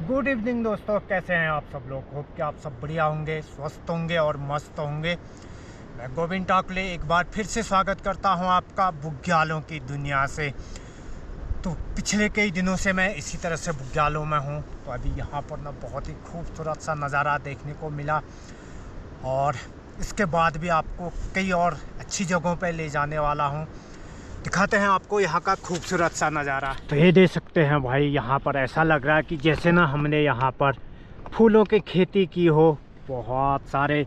Good evening दोस्तों, कैसे हैं आप सब लोग। होप कि आप सब बढ़िया होंगे, स्वस्थ होंगे और मस्त होंगे। मैं गोविंद टाकले एक बार फिर से स्वागत करता हूं आपका बुग्यालों की दुनिया से। तो पिछले कई दिनों से मैं इसी तरह से बुग्यालों में हूं। तो अभी यहां पर ना बहुत ही खूबसूरत सा नज़ारा देखने को मिला और इसके बाद भी आपको कई और अच्छी जगहों पर ले जाने वाला हूँ। दिखाते हैं आपको यहाँ का खूबसूरत सा नज़ारा। तो ये देख सकते हैं भाई, यहाँ पर ऐसा लग रहा है कि जैसे ना हमने यहाँ पर फूलों की खेती की हो। बहुत सारे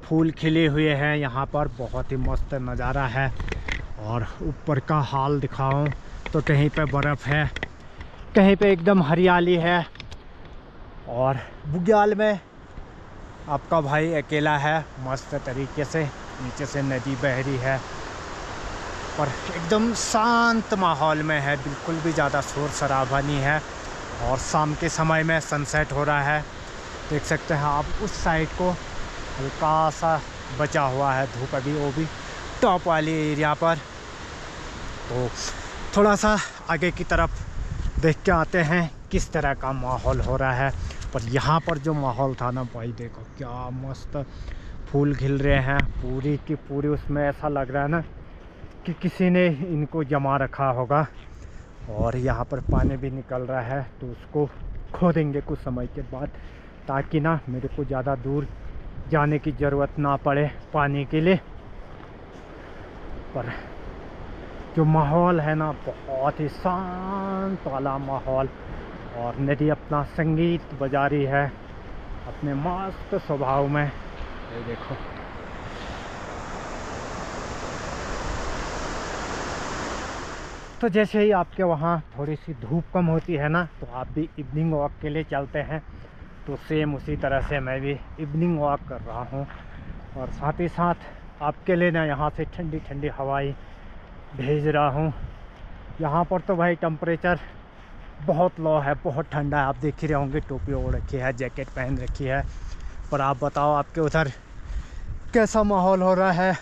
फूल खिले हुए हैं यहाँ पर, बहुत ही मस्त नज़ारा है। और ऊपर का हाल दिखाऊं तो कहीं पे बर्फ़ है, कहीं पे एकदम हरियाली है। और बुग्याल में आपका भाई अकेला है मस्त तरीके से। नीचे से नदी बह रही है और एकदम शांत माहौल में है, बिल्कुल भी ज़्यादा शोर शराबा नहीं है। और शाम के समय में सनसेट हो रहा है, देख सकते हैं आप। उस साइड को हल्का सा बचा हुआ है धूप अभी, वो भी टॉप वाली एरिया पर। तो थोड़ा सा आगे की तरफ देख के आते हैं किस तरह का माहौल हो रहा है। पर यहाँ पर जो माहौल था ना भाई, देखो क्या मस्त फूल खिल रहे हैं पूरी की पूरी। उसमें ऐसा लग रहा है ना कि किसी ने इनको जमा रखा होगा। और यहाँ पर पानी भी निकल रहा है, तो उसको खोदेंगे कुछ समय के बाद, ताकि ना मेरे को ज़्यादा दूर जाने की ज़रूरत ना पड़े पानी के लिए। पर जो माहौल है ना, बहुत ही शांत वाला माहौल। और नदी अपना संगीत बजा रही है अपने मस्त स्वभाव में। ये देखो, तो जैसे ही आपके वहाँ थोड़ी सी धूप कम होती है ना, तो आप भी इवनिंग वॉक के लिए चलते हैं। तो सेम उसी तरह से मैं भी इवनिंग वॉक कर रहा हूँ। और साथ ही साथ आपके लिए ना यहाँ से ठंडी ठंडी हवाएं भेज रहा हूँ। यहाँ पर तो भाई टेम्परेचर बहुत लो है, बहुत ठंडा है। आप देख ही रहे होंगे, टोपी ओढ़ रखी है, जैकेट पहन रखी है। पर आप बताओ, आपके उधर कैसा माहौल हो रहा है,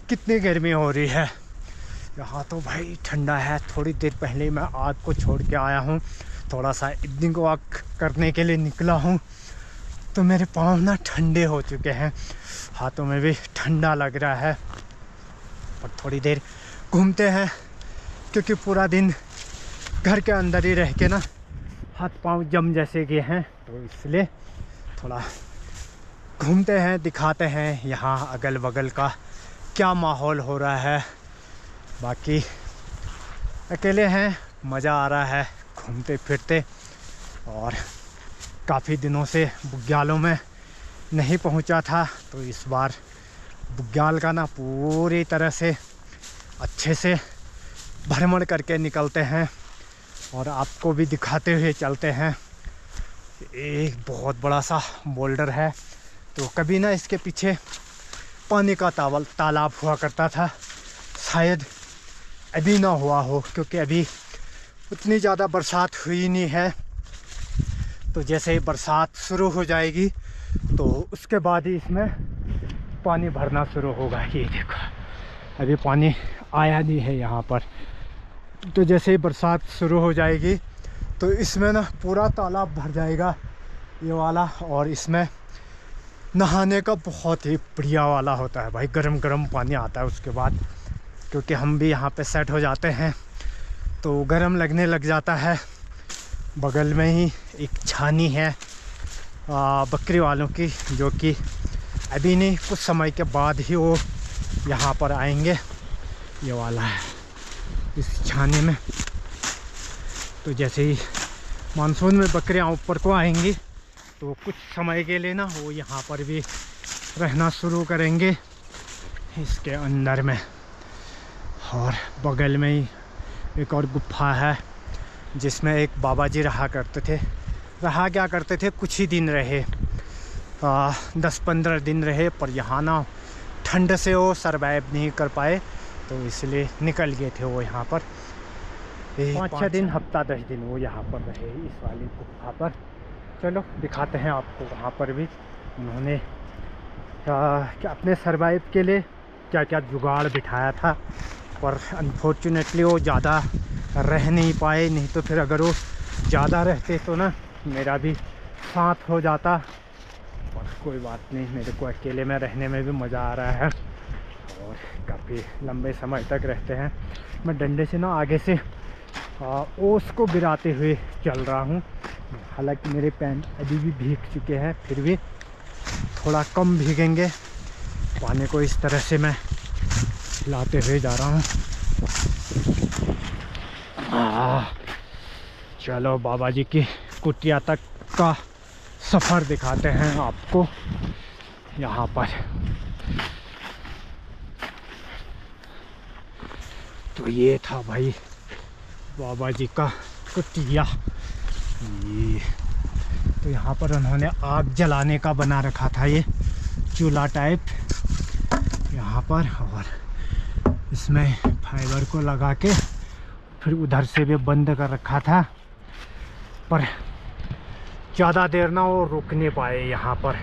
कितनी गर्मी हो रही है। यहाँ तो भाई ठंडा है। थोड़ी देर पहले मैं आग को छोड़ के आया हूँ, थोड़ा सा इवनिंग वॉक करने के लिए निकला हूँ। तो मेरे पाँव ना ठंडे हो चुके हैं, हाथों में भी ठंडा लग रहा है। और थोड़ी देर घूमते हैं, क्योंकि पूरा दिन घर के अंदर ही रह के ना हाथ पाँव जम जैसे गए हैं। तो इसलिए थोड़ा घूमते हैं, दिखाते हैं यहाँ अगल बगल का क्या माहौल हो रहा है। बाकी अकेले हैं, मज़ा आ रहा है घूमते फिरते। और काफ़ी दिनों से बुग्यालों में नहीं पहुंचा था, तो इस बार बुग्याल का ना पूरी तरह से अच्छे से भ्रमण करके निकलते हैं और आपको भी दिखाते हुए चलते हैं। एक बहुत बड़ा सा बोल्डर है, तो कभी ना इसके पीछे पानी का तालाब हुआ करता था। शायद अभी ना हुआ हो, क्योंकि अभी उतनी ज़्यादा बरसात हुई नहीं है। तो जैसे ही बरसात शुरू हो जाएगी, तो उसके बाद ही इसमें पानी भरना शुरू होगा। ये देखो, अभी पानी आया नहीं है यहाँ पर। तो जैसे ही बरसात शुरू हो जाएगी, तो इसमें ना पूरा तालाब भर जाएगा ये वाला। और इसमें नहाने का बहुत ही बढ़िया वाला होता है भाई, गरम गरम पानी आता है उसके बाद। क्योंकि हम भी यहाँ पे सेट हो जाते हैं, तो गर्म लगने लग जाता है। बगल में ही एक छानी है बकरी वालों की, जो कि अभी नहीं, कुछ समय के बाद ही वो यहाँ पर आएंगे। ये वाला है इस छानी में। तो जैसे ही मानसून में बकरियाँ ऊपर को आएंगी, तो कुछ समय के लिए ना वो यहाँ पर भी रहना शुरू करेंगे इसके अंदर में। और बगल में ही एक और गुफा है, जिसमें एक बाबा जी रहा करते थे। रहा क्या करते थे, कुछ ही दिन रहे, 10-15 दिन रहे। पर यहाँ ना ठंड से वो सरवाइव नहीं कर पाए, तो इसलिए निकल गए थे वो यहाँ पर। 5-6 दिन, हफ्ता 10 दिन वो यहाँ पर रहे इस वाली गुफा पर। चलो दिखाते हैं आपको वहाँ पर भी उन्होंने क्या अपने सरवाइव के लिए क्या क्या जुगाड़ बिठाया था। पर अनफॉर्चुनेटली वो ज़्यादा रह नहीं पाए, नहीं तो फिर अगर वो ज़्यादा रहते तो ना मेरा भी साथ हो जाता। और कोई बात नहीं, मेरे को अकेले में रहने में भी मज़ा आ रहा है और काफ़ी लंबे समय तक रहते हैं। मैं डंडे से ना आगे से ओस को गिराते हुए चल रहा हूँ। हालांकि मेरे पैंट अभी भी भीग चुके हैं, फिर भी थोड़ा कम भीगेंगे। पानी को इस तरह से मैं हिलाते हुए जा रहा हूँ। चलो बाबा जी की कुटिया तक का सफ़र दिखाते हैं आपको। यहाँ पर तो ये था भाई बाबा जी का कुटिया। ये तो यहाँ पर उन्होंने आग जलाने का बना रखा था, ये चूल्हा टाइप यहाँ पर, और इसमें फाइबर को लगा के फिर उधर से भी बंद कर रखा था। पर ज़्यादा देर ना वो रुक नहीं पाए यहाँ पर,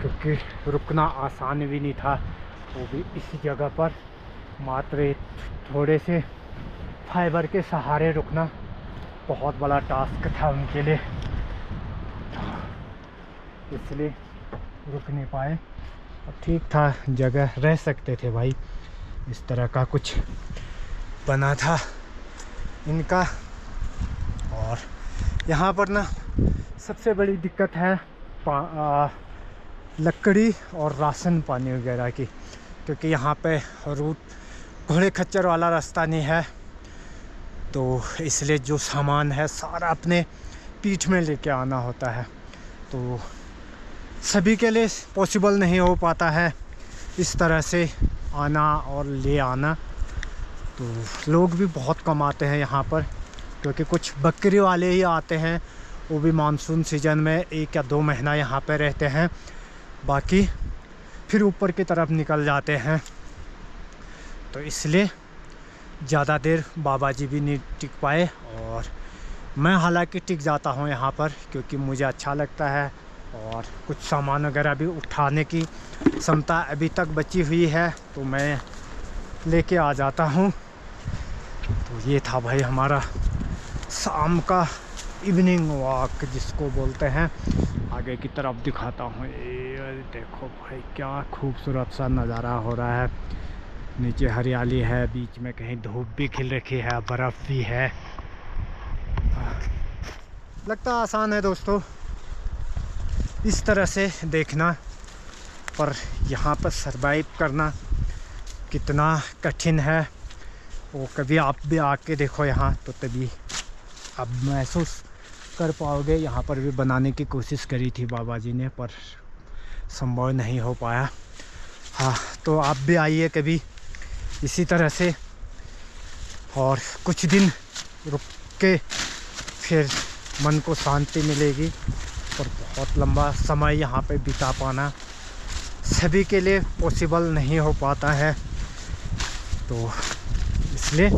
क्योंकि रुकना आसान भी नहीं था, वो भी इस जगह पर। मात्र थोड़े से फाइबर के सहारे रुकना बहुत बड़ा टास्क था उनके लिए, इसलिए रुक नहीं पाए। और ठीक था, जगह रह सकते थे भाई। इस तरह का कुछ बना था इनका। और यहाँ पर ना सबसे बड़ी दिक्कत है लकड़ी और राशन पानी वगैरह की, क्योंकि यहाँ पे रूट घोड़े खच्चर वाला रास्ता नहीं है, तो इसलिए जो सामान है सारा अपने पीठ में लेके आना होता है। तो सभी के लिए पॉसिबल नहीं हो पाता है इस तरह से आना और ले आना। तो लोग भी बहुत कम आते हैं यहाँ पर, क्योंकि कुछ बकरी वाले ही आते हैं, वो भी मानसून सीजन में 1 या 2 महीना यहाँ पे रहते हैं, बाकी फिर ऊपर की तरफ निकल जाते हैं। तो इसलिए ज़्यादा देर बाबा जी भी नहीं टिक पाए, और मैं हालांकि टिक जाता हूँ यहाँ पर, क्योंकि मुझे अच्छा लगता है। और कुछ सामान वगैरह भी उठाने की क्षमता अभी तक बची हुई है, तो मैं लेके आ जाता हूँ। तो ये था भाई हमारा शाम का इवनिंग वॉक जिसको बोलते हैं। आगे की तरफ दिखाता हूँ, ये देखो भाई क्या खूबसूरत सा नज़ारा हो रहा है। नीचे हरियाली है, बीच में कहीं धूप भी खिल रखी है, बर्फ़ भी है। लगता आसान है दोस्तों इस तरह से देखना, पर यहाँ पर सरवाइव करना कितना कठिन है वो कभी आप भी आके देखो यहाँ, तो तभी आप महसूस कर पाओगे। यहाँ पर भी बनाने की कोशिश करी थी बाबा जी ने, पर संभव नहीं हो पाया। हाँ, तो आप भी आइए कभी इसी तरह से, और कुछ दिन रुक के फिर मन को शांति मिलेगी। और बहुत लंबा समय यहाँ पे बिता पाना सभी के लिए पॉसिबल नहीं हो पाता है, तो इसलिए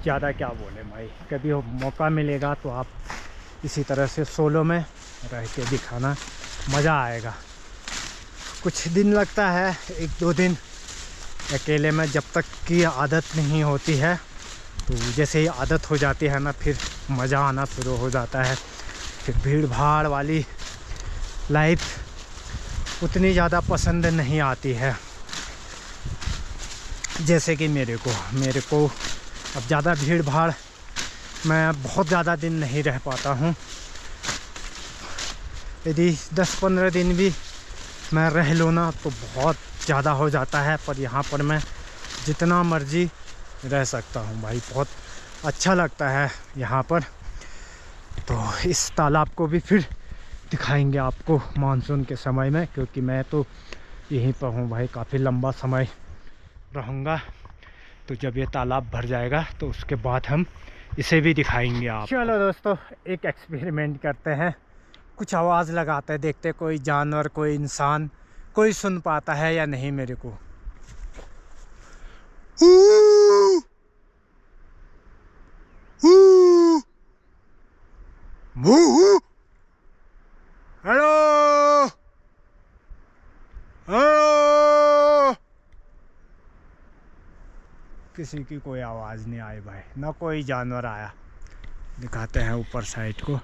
ज़्यादा क्या बोले भाई। कभी हो मौका मिलेगा तो आप इसी तरह से सोलो में रह के दिखाना, मज़ा आएगा। कुछ दिन लगता है, 1-2 दिन अकेले में, जब तक की आदत नहीं होती है। तो जैसे ही आदत हो जाती है ना, फिर मज़ा आना शुरू हो जाता है। फिर भीड़ भाड़ वाली लाइफ उतनी ज़्यादा पसंद नहीं आती है, जैसे कि मेरे को अब ज़्यादा भीड़ भाड़ मैं बहुत ज़्यादा दिन नहीं रह पाता हूँ। यदि 10-15 दिन भी मैं रह लूँ ना तो बहुत ज़्यादा हो जाता है, पर यहाँ पर मैं जितना मर्ज़ी रह सकता हूँ भाई। बहुत अच्छा लगता है यहाँ पर। तो इस तालाब को भी फिर दिखाएंगे आपको मानसून के समय में, क्योंकि मैं तो यहीं पर हूँ भाई, काफ़ी लंबा समय रहूँगा। तो जब ये तालाब भर जाएगा तो उसके बाद हम इसे भी दिखाएंगे आप। चलो दोस्तों, एक एक्सपेरिमेंट करते हैं, कुछ आवाज़ लगाते हैं, देखते कोई जानवर, कोई इंसान, कोई सुन पाता है या नहीं मेरे को। हेलो हेलो, किसी की कोई आवाज़ नहीं आई भाई, ना कोई जानवर आया। दिखाते हैं ऊपर साइड को,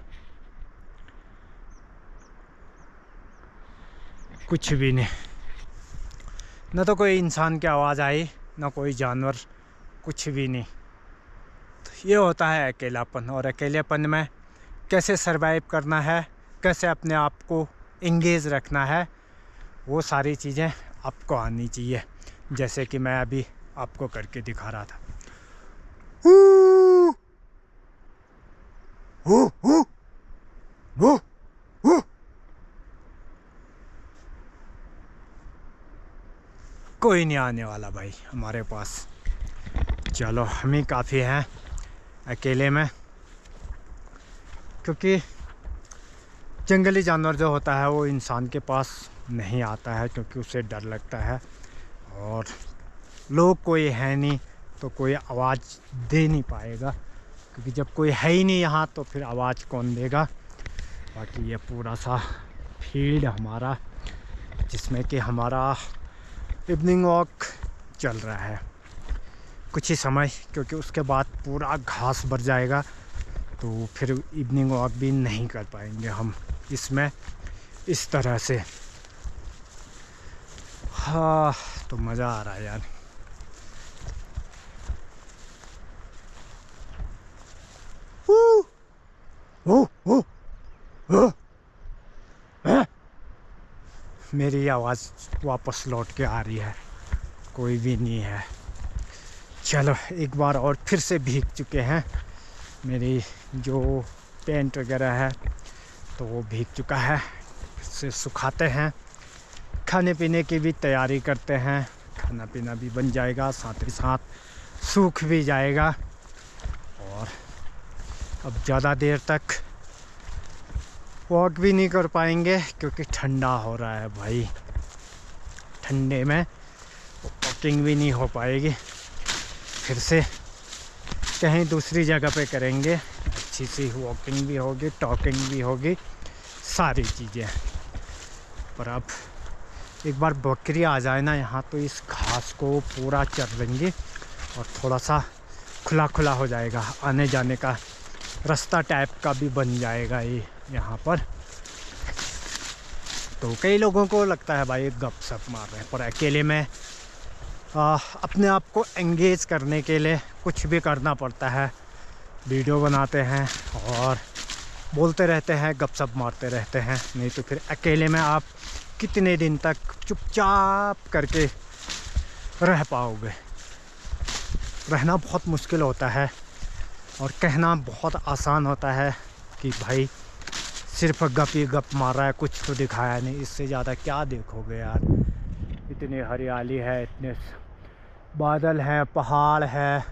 कुछ भी नहीं, न तो कोई इंसान की आवाज़ आई, न कोई जानवर, कुछ भी नहीं। तो ये होता है अकेलापन। और अकेलेपन में कैसे सरवाइव करना है, कैसे अपने आप को एंगेज रखना है, वो सारी चीज़ें आपको आनी चाहिए, जैसे कि मैं अभी आपको करके दिखा रहा था। कोई नहीं आने वाला भाई हमारे पास। चलो हम ही काफ़ी हैं अकेले में, क्योंकि जंगली जानवर जो होता है वो इंसान के पास नहीं आता है, क्योंकि उसे डर लगता है। और लोग कोई है नहीं तो कोई आवाज़ दे नहीं पाएगा, क्योंकि जब कोई है ही नहीं यहाँ तो फिर आवाज़ कौन देगा। बाकी ये पूरा सा फील्ड हमारा, जिसमें कि हमारा इवनिंग वॉक चल रहा है कुछ ही समय, क्योंकि उसके बाद पूरा घास भर जाएगा, तो फिर इवनिंग वॉक भी नहीं कर पाएंगे हम इसमें इस तरह से। हाँ, तो मज़ा आ रहा है यार। मेरी आवाज़ वापस लौट के आ रही है, कोई भी नहीं है। चलो एक बार और फिर से भीग चुके हैं, मेरी जो पेंट वगैरह है तो वो भीग चुका है, फिर से सुखाते हैं। खाने पीने की भी तैयारी करते हैं, खाना पीना भी बन जाएगा, साथ ही साथ सूख भी जाएगा। और अब ज़्यादा देर तक वॉक भी नहीं कर पाएंगे, क्योंकि ठंडा हो रहा है भाई। ठंडे में वॉकिंग भी नहीं हो पाएगी, फिर से कहीं दूसरी जगह पे करेंगे, अच्छी सी वॉकिंग भी होगी, टॉकिंग भी होगी, सारी चीज़ें। पर अब एक बार बकरी आ जाए ना यहाँ, तो इस घास को पूरा चर लेंगे और थोड़ा सा खुला खुला हो जाएगा, आने जाने का रास्ता टाइप का भी बन जाएगा ये यहाँ पर। तो कई लोगों को लगता है भाई गपशप मार रहे हैं, पर अकेले में अपने आप को एंगेज करने के लिए कुछ भी करना पड़ता है। वीडियो बनाते हैं और बोलते रहते हैं, गपशप मारते रहते हैं, नहीं तो फिर अकेले में आप कितने दिन तक चुपचाप करके रह पाओगे। रहना बहुत मुश्किल होता है और कहना बहुत आसान होता है कि भाई सिर्फ गप ही गप मार रहा है, कुछ तो दिखाया नहीं। इससे ज़्यादा क्या देखोगे यार, इतनी हरियाली है, इतने बादल हैं, पहाड़ है,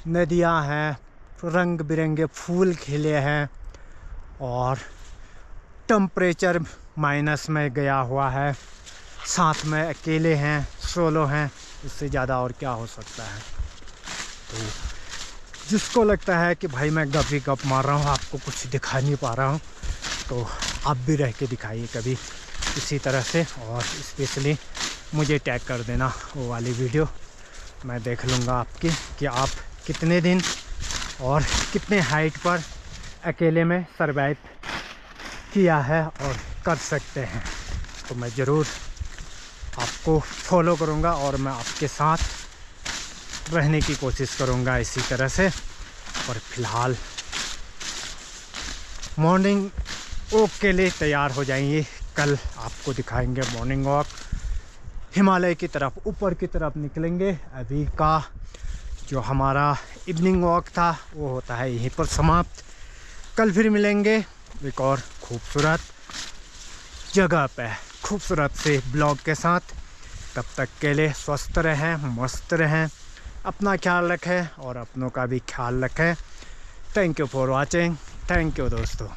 नदियां हैं, रंग बिरंगे फूल खिले हैं, और टेम्परेचर माइनस में गया हुआ है, साथ में अकेले हैं, सोलो हैं। इससे ज़्यादा और क्या हो सकता है। तो जिसको लगता है कि भाई मैं गप ही गप मार रहा हूँ, आपको कुछ दिखा नहीं पा रहा हूँ, तो आप भी रह के दिखाइए कभी इसी तरह से, और स्पेशली मुझे टैग कर देना वो वाली वीडियो, मैं देख लूँगा आपकी कि आप कितने दिन और कितने हाइट पर अकेले में सरवाइव किया है और कर सकते हैं। तो मैं ज़रूर आपको फॉलो करूँगा और मैं आपके साथ रहने की कोशिश करूँगा इसी तरह से। और फिलहाल मॉर्निंग वॉक के लिए तैयार हो जाएंगे, कल आपको दिखाएंगे मॉर्निंग वॉक। हिमालय की तरफ, ऊपर की तरफ निकलेंगे। अभी का जो हमारा इवनिंग वॉक था वो होता है यहीं पर समाप्त। कल फिर मिलेंगे एक और खूबसूरत जगह पे, खूबसूरत से ब्लॉग के साथ। तब तक के लिए स्वस्थ रहें, मस्त रहें, अपना ख्याल रखें और अपनों का भी ख्याल रखें। Thank you for watching. Thank you दोस्तों।